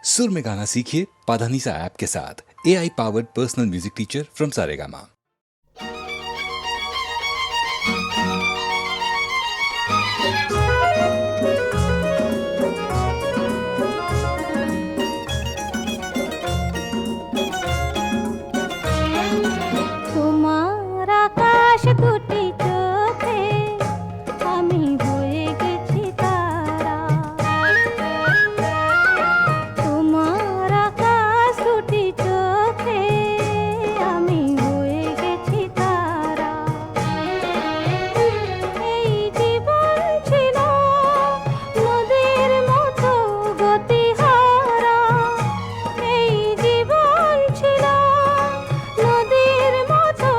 सुर में गाना सीखिए पाधानीसा ऐप के साथ। AI powered personal music teacher from Saregama. তোমার আকাশ দুটি চোখে আমি হয়ে গেছি তারা। তোমার আকাশ দুটি চোখে আমি হয়ে গেছি তারা। এই জীবন ছিল নদীর মতো গতিহারা। এই জীবন ছিল নদীর মতো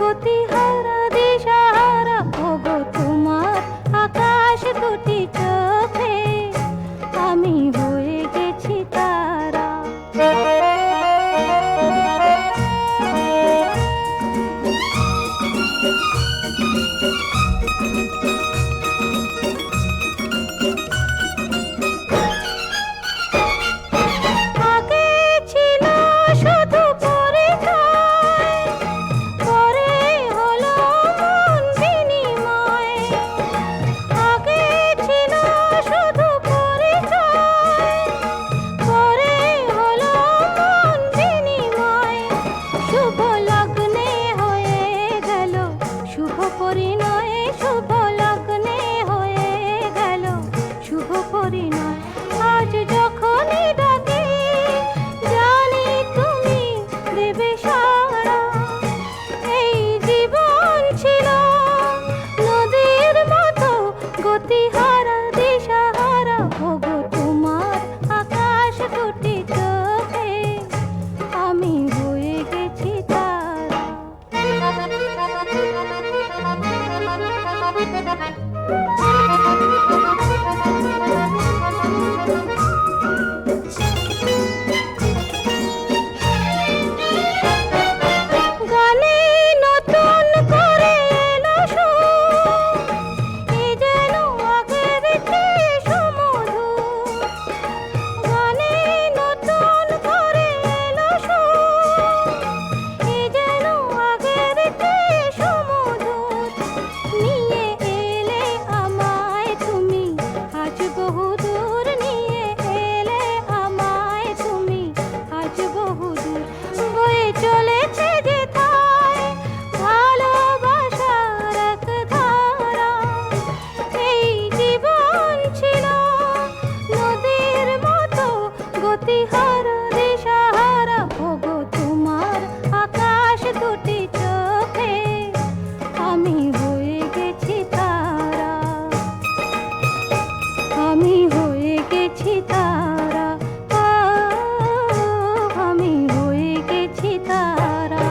গতিহারা দিশাহারা। ওগো তোমার আকাশ দুটি চোখে আমি হয়ে গেছি তারা। আগে ছিল শুধু পরিচয়, পরে হলো মন বিনিময়। আগে ছিল শুধু পরিচয়, পরে হলো মন বিনিময়। শুভ লগ্নে হয়ে গেল শুভ পরিণয়। শুভ লগ্নে হয়ে গেল শুভ পরিণয়। আজ যখনই ডাকি জানি তুমি দেবে সাড়া। এই জীবন ছিল নদীর মতো গতিহারা দিশাহারা। ওগো তোমার আকাশ দুটি চোখে আমি হয়ে গেছি তারা। গানে নতুন করে এলো সুর, এ যেন আগের চেয়ে সুমধুর। গানে নতুন করে এলো সুর, এ যেন আগের চেয়ে সুমধুর। নিয়ে এলে আমায় তুমি আজ বহুদূর। নিয়ে এলে আমায় তুমি আজ বহুদূর। বয়ে চলেছে যেথায় ভালোবাসার এক ধারা। এই জীবন ছিল নদীর মতো গতিহারা দিশাহারা। ওগো তোমার আকাশ দুটি চোখে আমি হয়ে গেছি তারা। আমি হয়ে গেছি তারা। আমি হয়ে গেছি তারা।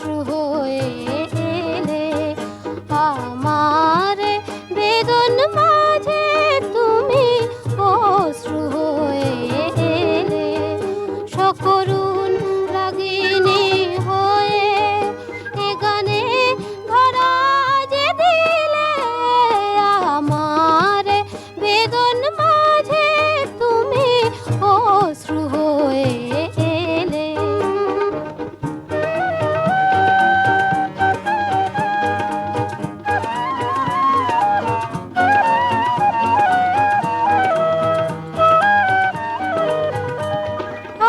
অশ্রু হয়ে এলে আমার বেদন মাঝে তুমি অশ্রু হয়ে এলে সকরুণ রাগিনী হয়ে এ গানে ধরা যে দিলে আমার বেদন মাঝে তুমি অশ্রু হয়ে এলে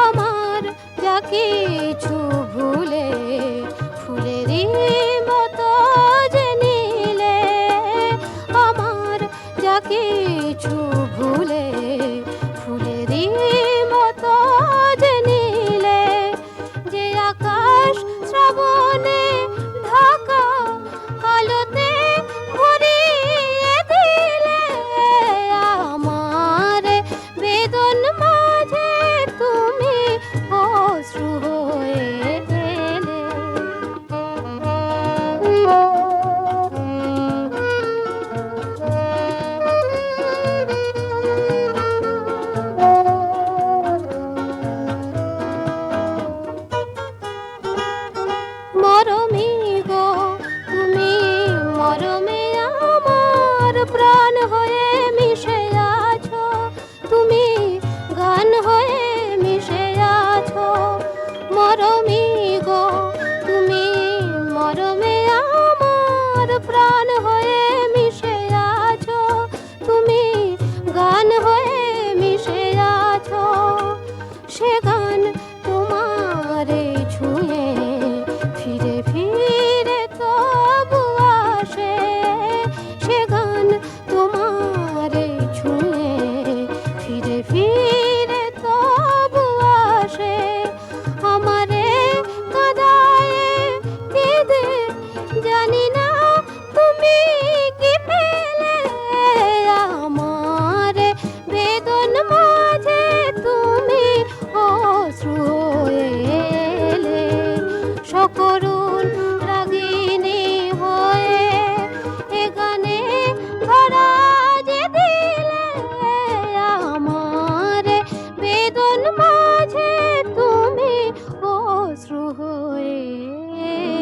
আমার যা কিছু ভুলে ফুলেরই মতো যে নিলে আমার যা কিছু ভুলে ফুলেরই মতো যে নিলে যে আকাশ শ্রাবণে ঢাকা আলোতে ভরিয়ে দিলে আমার বেদন মাঝে তুমি অশ্রু হয়ে এলে মরমী গো তুমি মরমে আমার প্রাণ হয়ে মিশে আছো তুমি গান হয়ে মিশে আছো মরমী গো তুমি মরমে আমার প্রাণ হয়ে মিশে আছো তুমি গান হয়ে মিশে আছো সে গান তোমারে ছুঁয়ে ফিরে ফিরে তবু আসে সে গান তোমারে ছুঁয়ে ফিরে ফিরে তবু আসে আমারে কাদায়ে কেঁদে জানি না তুমি কি পেলে আমার বেদন মাঝে তুমি অশ্রু হয়ে এলে সকরুণ রাগিনী হয়ে এ গানে ধরা যে দিলে আমার বেদন মাঝে তুমি অশ্রু হয়ে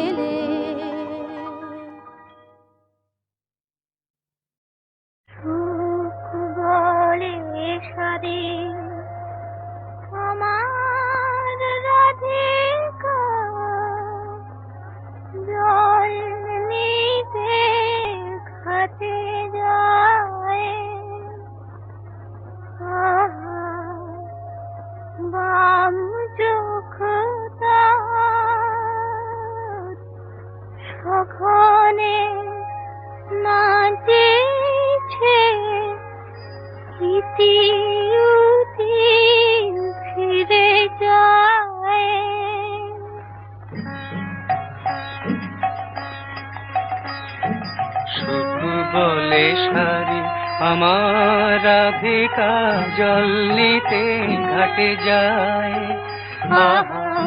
এলে সুখ বলে সারে আমার রাধিকা জল নিতে ঘাটে যায় বাম চোখ তার সঘনে নাচেছে ইতি উতি ফিরে যায় সুখ বলে সারি আমার রাধিকা জল নিতে ঘাটে যায়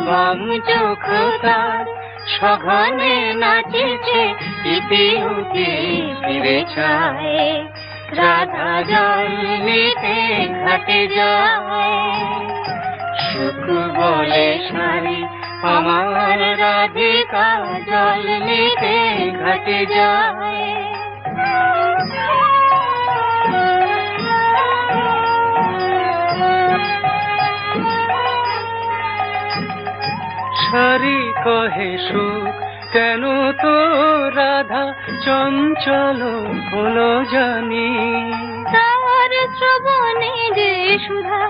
বাম চোখ তার সঘনে নাচেছে ইতি উতি ফিরে যায় রাধা জল নিতে ঘাটে যায় সুখ বলে সারি আমার রাধিকা জল নিতে ঘাটে যায় সারি কহে সুখ কেন তো রাধা চঞ্চল হলো জানি তার শ্রবণে যে সুধা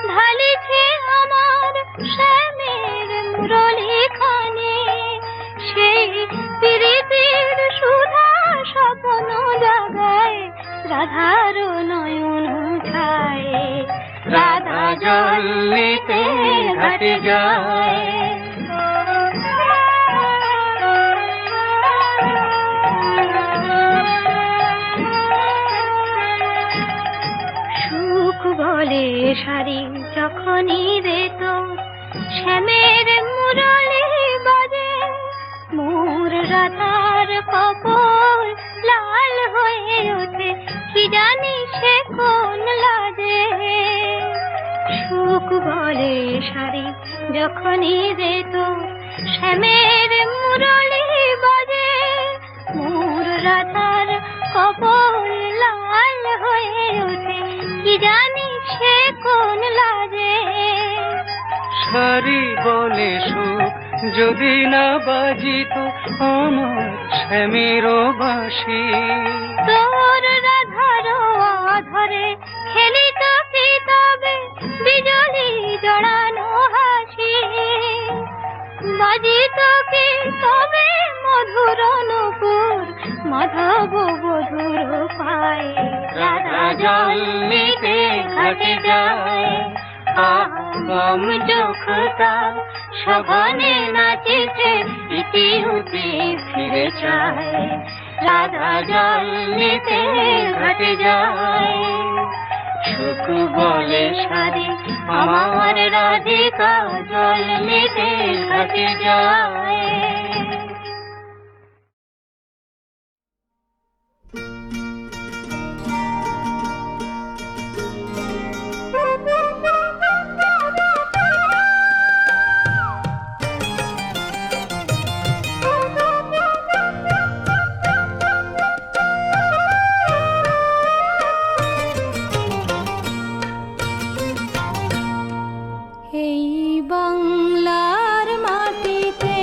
ঢালিছে আমার শ্যামের মুরলী খানে সেই প্রীতির সুধা স্বপ্ন জাগায় রাধার নয়ন ছায় রাধা জল নিতে ঘাটে যায় সুখ বলে সারি যখনই রে তোর শ্যামের মুরলী বাজে রাধার কপল লাল হয়ে ওঠে, কি জানি সে কোন লাজে। সুখ বলে শাড়ি যখনই রে তোর শ্যামের মুরলি বাজে, মোর রাধার কপল লাল হয়ে ওঠে, কি জানি সে কোন লাজে। শাড়ি বলে সুখ যদি না বাজিত আমার শ্যামের বাঁশি, তোর রাধার আধরে খেলিত কি তবে বিজলি জড়ানো হাসি, বাজিত কি তবে মধুর নূপুর মাধব বধুর পায়ে। রাধা জল নিতে ঘাটে যায়, আম চোখটা সঘনে নাচেছে, ইতি উতি ফিরে চায়। রাধা জল নিতে ঘাটে যায়, সুখ বলে শাড়ি আমার রাধিকা জল নিতে ঘাটে যায়। এই বাংলার মাটিতে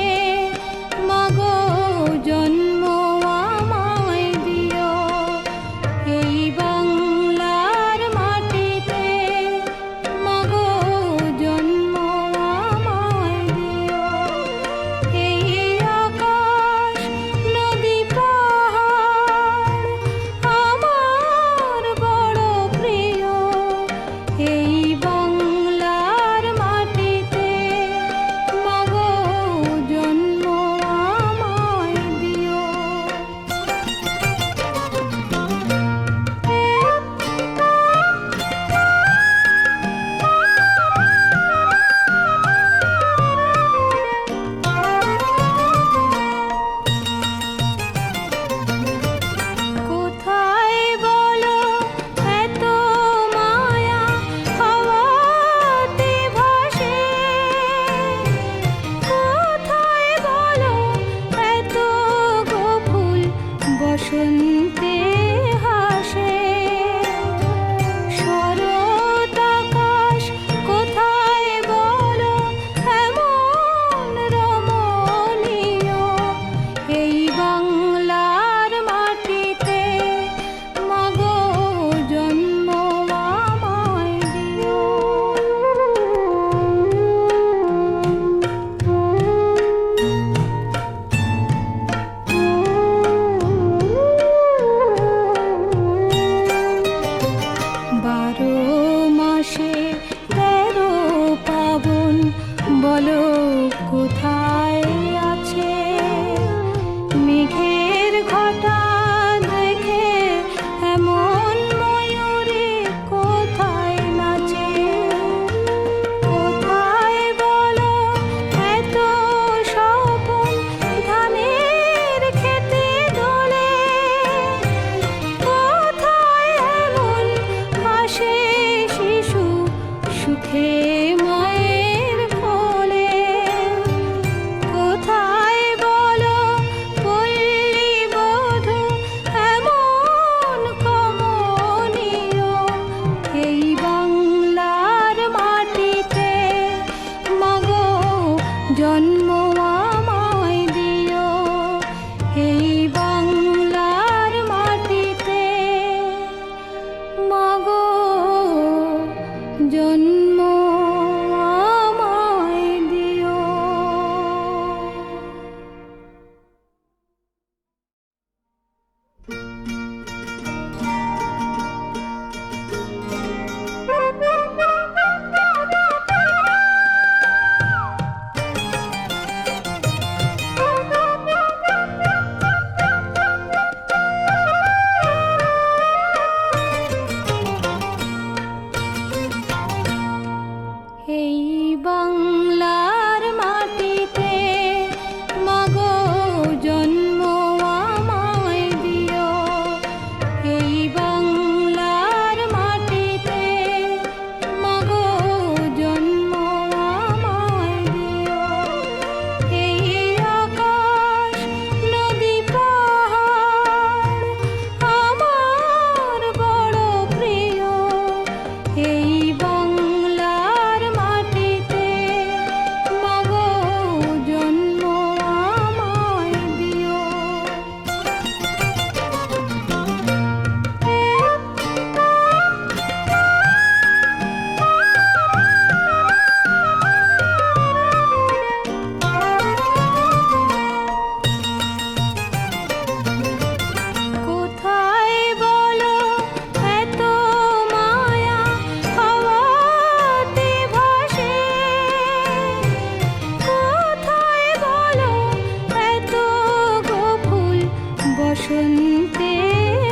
শুনতে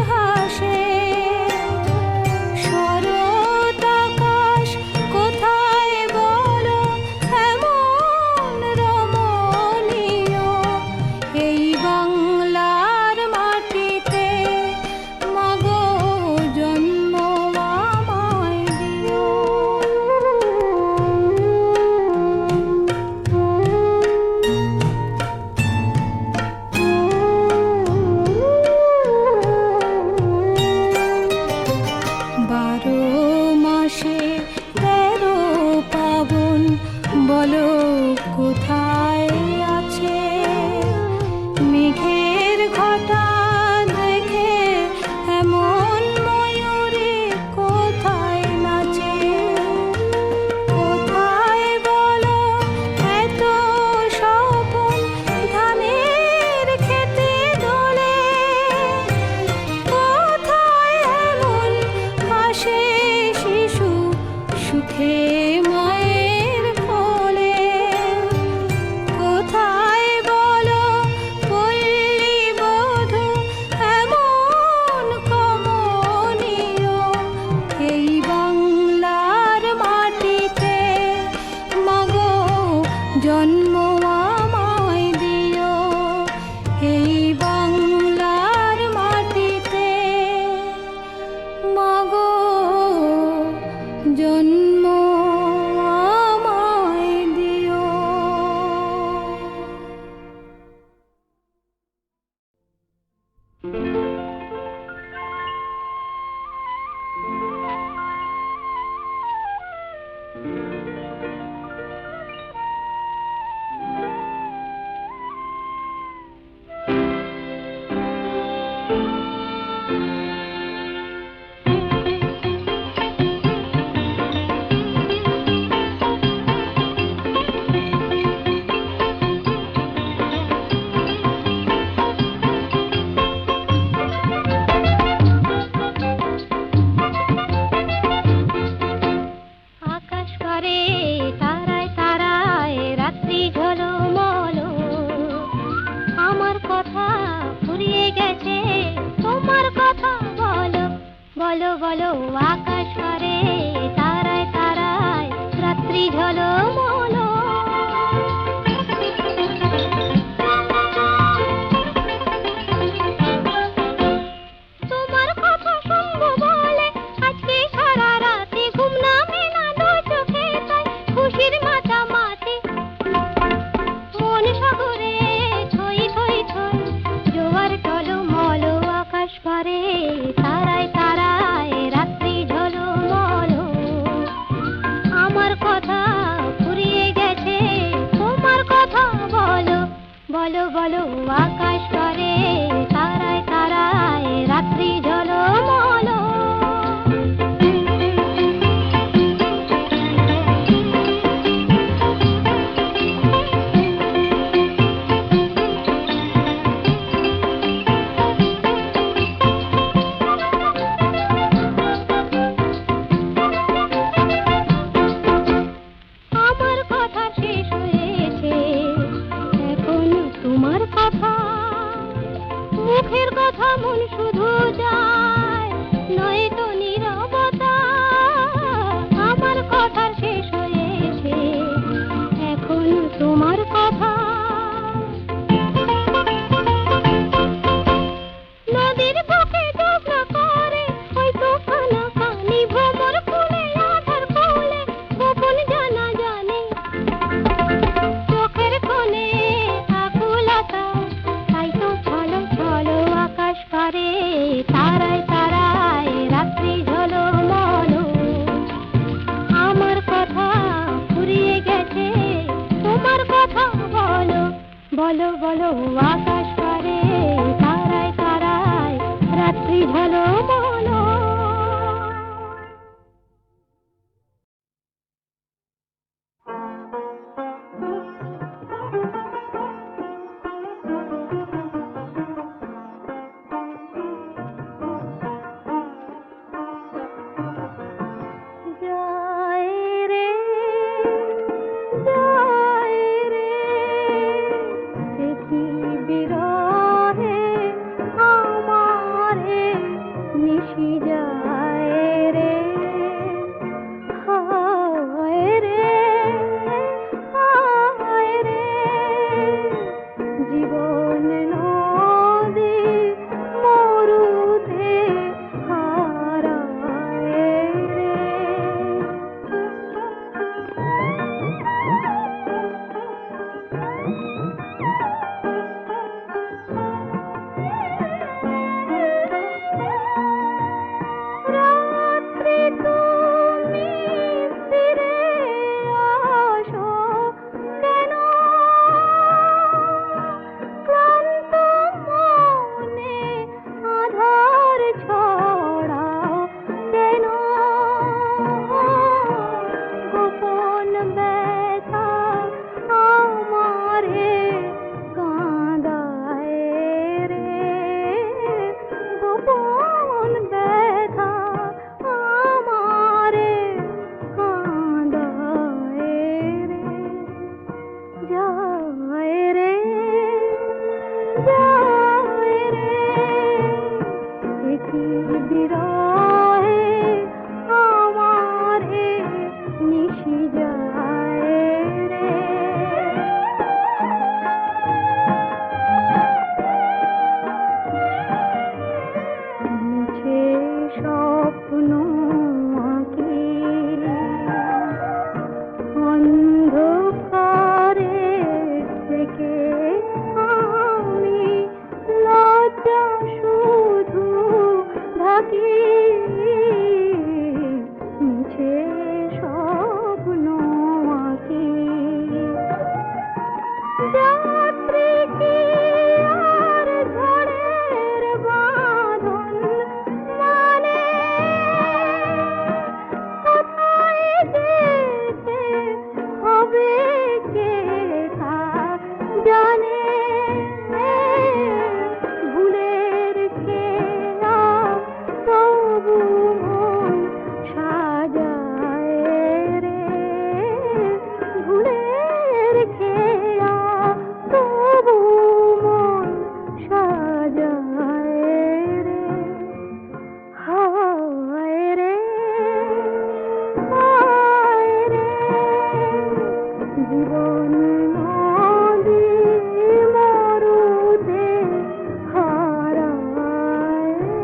হাসে শরৎ আকাশ কোথায় বলো এমন রমণীয় এই বাংলার মাটিতে মাগো জন্ম আমায় দিও। বারো মাসে 13 পাবন বলো কোথায় আছে মেঘের ঘটা দেখে এমন ময়ূরে কোথায় নাচে কোথায় বলো এত স্বপন ধানের খেতে দোলে কোথায় এমন হাসে শিশু সুখে মায়ের কোলে কোথায় বলো পল্লী বধূ এমন কমনীয় এই বাংলার মাটিতে মাগো জন্ম আমায় দিও এই বাংলার মাটিতে মাগো জন্ম আমায় দিও। আকাশ করে তারায় তারায় রাত্রি ঝলমল আমার কথা ফুরিয়ে গেছে তোমার কথা বলো বলো বলো আকাশ করে তারায় তারায় রাত্রি ঝলমল তোমার কথা শুনবো বলে আজকে সারা রাতে ঘুম নামে না দু চোখে তাই খুশির মাতামাতি মন সাগরে ছই ছই ছই জোয়ার টলমল আকাশ পারে তারায় তারায় রাত্রি ঝলমল আমার কথা ফুরিয়ে গেছে তোমার কথা বলো বলো বলো আকাশ পারে তারায় তারায় রাত্রি ঝলমল আমার কথা শেষ হয়েছে এখন তোমার কথা মুখের কথা মন শুধু যায় নয়তো নীরবতা আমার কথা শেষ হয়েছে এখন তোমার কথা নদীর বুকে ডুবনা করে ওই তুফানা কানি ভ্রমর ফুলে আধার কোলে গোপন জানা জানে চোখের কোণে আকুলতা তাই তো ছলো ছলো আকাশ পারে তারায় তারায় রাত্রি ঝলমল আমার কথা ফুরিয়ে গেছে তোমার কথা বলো বলো বলো আকাশ পারে তারায় তারায় রাত্রি ঝলমল বিরহে জীবন নদী মরুতে হারায় রে। রাত্রি তুমি ফিরে আসো কেন? ক্লান্ত মনে আধার ছড়াও কেন? গোপন ব্যথা আমারে কাঁদায় রে। গোপন ব্যথা আমারে কাঁদায় রে। যায় রে, যায় রে, একই বিরহে আমারে নিশি যায় রে। মিছে স্বপ্ন আঁকি অন্ধকারে থেকে আমি লজ্জা শুধু ঢাকি। মিছে স্বপ্ন আঁকি যাত্রী কি আর ঝড়ের বাঁধন মানে? কোথায় যেতে হবে কে তা জানে? ভুলের খেলা তবু মন সাজায় রে। ভুলের খেলা তবু মন সাজায় রে। হায় রে, হায় রে, জীবন নদী মরুতে হারায় রে।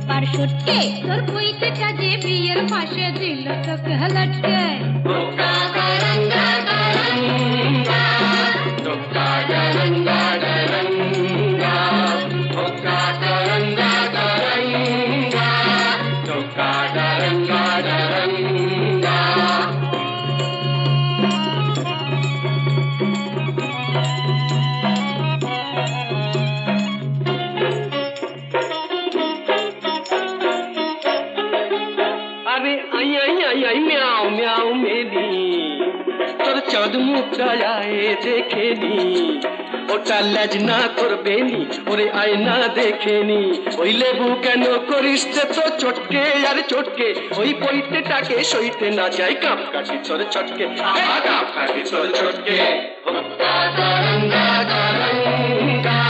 পার্শ্বটকে তোর পৈতেটা যে বিয়ের পাশে দিল তোকে হলটকে चाँद मुक्ता आए देखे नी ওটা লেজ না করবে নি, ওরে আয়না দেখে নি। ওই লেবু কেন করিস রে তো চটকে আর চটকে, ওই পৈতেটাকে সইতে না যায় কাপ কাটি তোর চটকে, কাপ কাটি তোর চটকে। হোক্কা গারঙ্গা গারঙ্গা,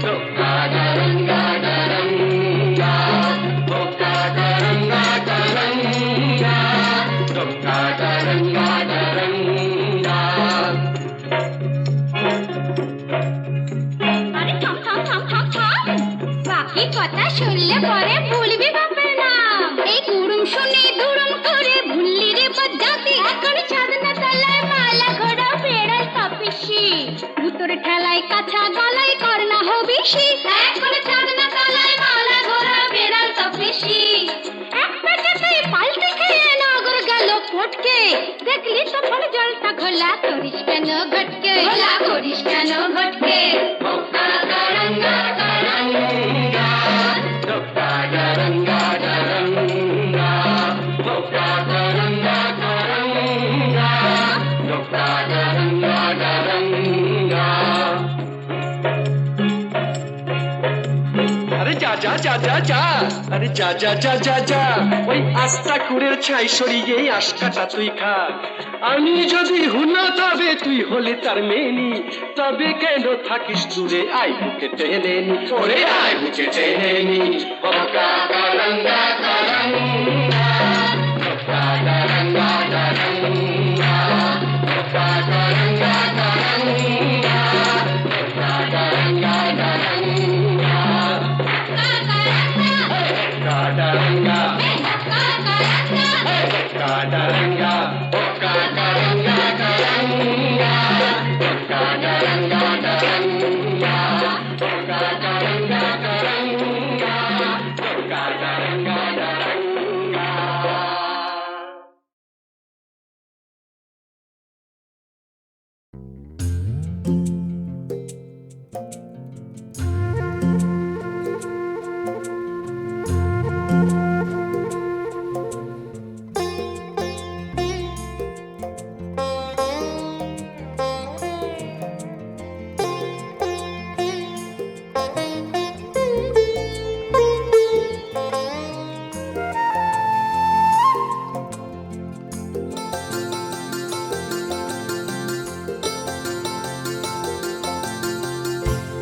হোক্কা গারঙ্গা গারঙ্গা, হোক্কা গারঙ্গা গারঙ্গা, হোক্কা গারঙ্গা গারঙ্গা। আরে থাম থাম থাম থাম থাম, বাকি কথা শুনলে পরে ভুলবি বাপের নাম। এই কুড়ুম শুনে দুড়ুম করে ভুললি রে বজ্জাতি। এখন ছাদনা তলায় মালা ঘোড়া বেড়াল তপিসি, ভুতর ঠেলায় কাছা গলায় কর না হবিসি। এখন ছাদনা তলায় মালা ঘোড়া বেড়াল তপিসি, এক পেটেতেই পাল্টে খেয়ে নগর গেল পটকে। দেখলি তো ফল জলটা ঘোলা করিস কেন ঘটকে, ঘোলা করিস কেন ঘটকে। হোক্কা গারঙ্গা গারঙ্গা, হোক্কা গারঙ্গা গারঙ্গা, হোক্কা গারঙ্গা গারঙ্গা, হোক্কা গারঙ্গা গারঙ্গা। আরে যা যা যা যা যা, আরে যা যা যা যা যা, ওই আস্তা কুড়ের ছাই সরিয়ে আশকাটা তুই খা। আমি যদি হুনা তবে তুই হলে তার মেনি, তবে কেন থাকিস দূরে আয় বুকে টেনে নি, ওরে আয় বুকে টেনে নি। হোক্কা গারঙ্গা গারঙ্গা, হোক্কা গারঙ্গা গারঙ্গা, হোক্কা গারঙ্গা গারঙ্গা, হোক্কা গারঙ্গা গারঙ্গা। Kadaranga, Kadaranga, Kadaranga, Kadaranga, Kadaranga, Kadaranga, Kadaranga, Kadaranga, Kadaranga, Kadaranga.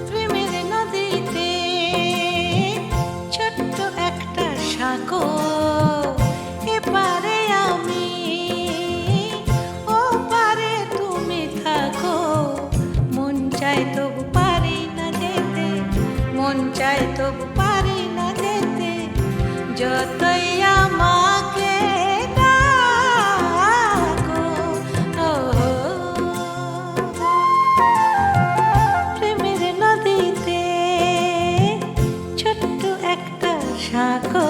প্রেমের নদীতে ছোট্ট একটা সাঁকো, এপারে আমি ওপারে তুমি থাকো। মন চায় তবু পারি না যেতে, মন চায় তবু পারি না যেতে, যতই আমাকে ডাকো। ও প্রেমের নদীতে ছোট্ট একটা সাঁকো।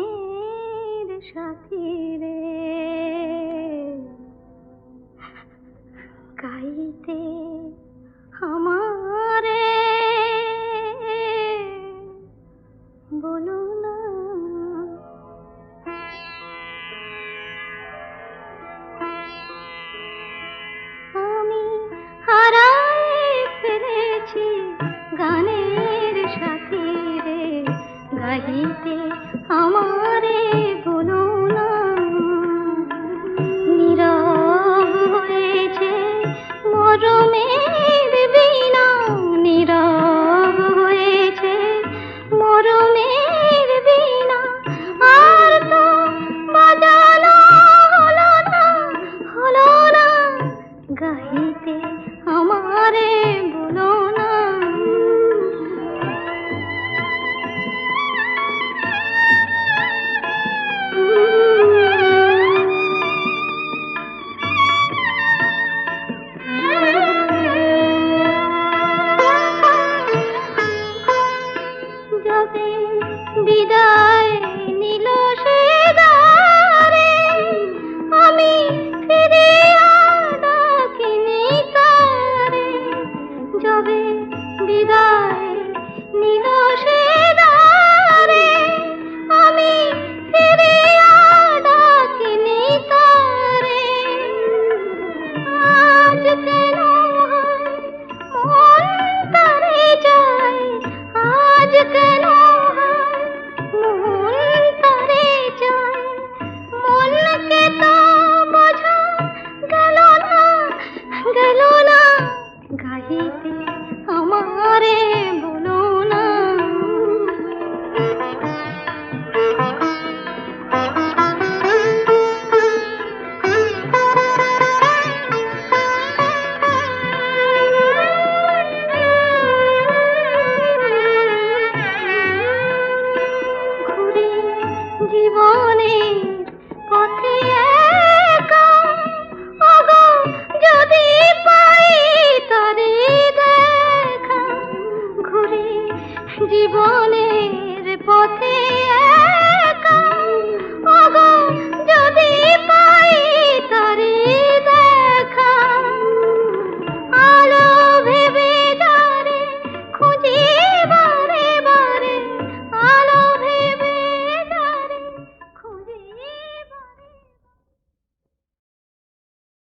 গানের সাথী রে গাইতে আমারে বলো না আমি হারায় ফেলেছি গানের সাথী রে গাইতে আমারে বলো না নীরব হয়েছে মরমের বীণা নীরব হয়েছে মরমের বীণা আর তো বাজানো হলো না গাইতে আমারে বলো না যবে বিদায় নিল সে দ্বারে আমি ফিরে আর ডাকিনি তারে যবে বিদায় নিল সে দ্বারে আমি ফিরে আর ডাকিনি তারে আজ কেন মন তারে যায় আজ কেন মন তারে যায় মনকে তো বোঝা গেল না গাইতে আমারে বলো না ঘুরে জীবনের পথে একা ওগো যদি পাই তারে দেখা ঘুরে জীবনে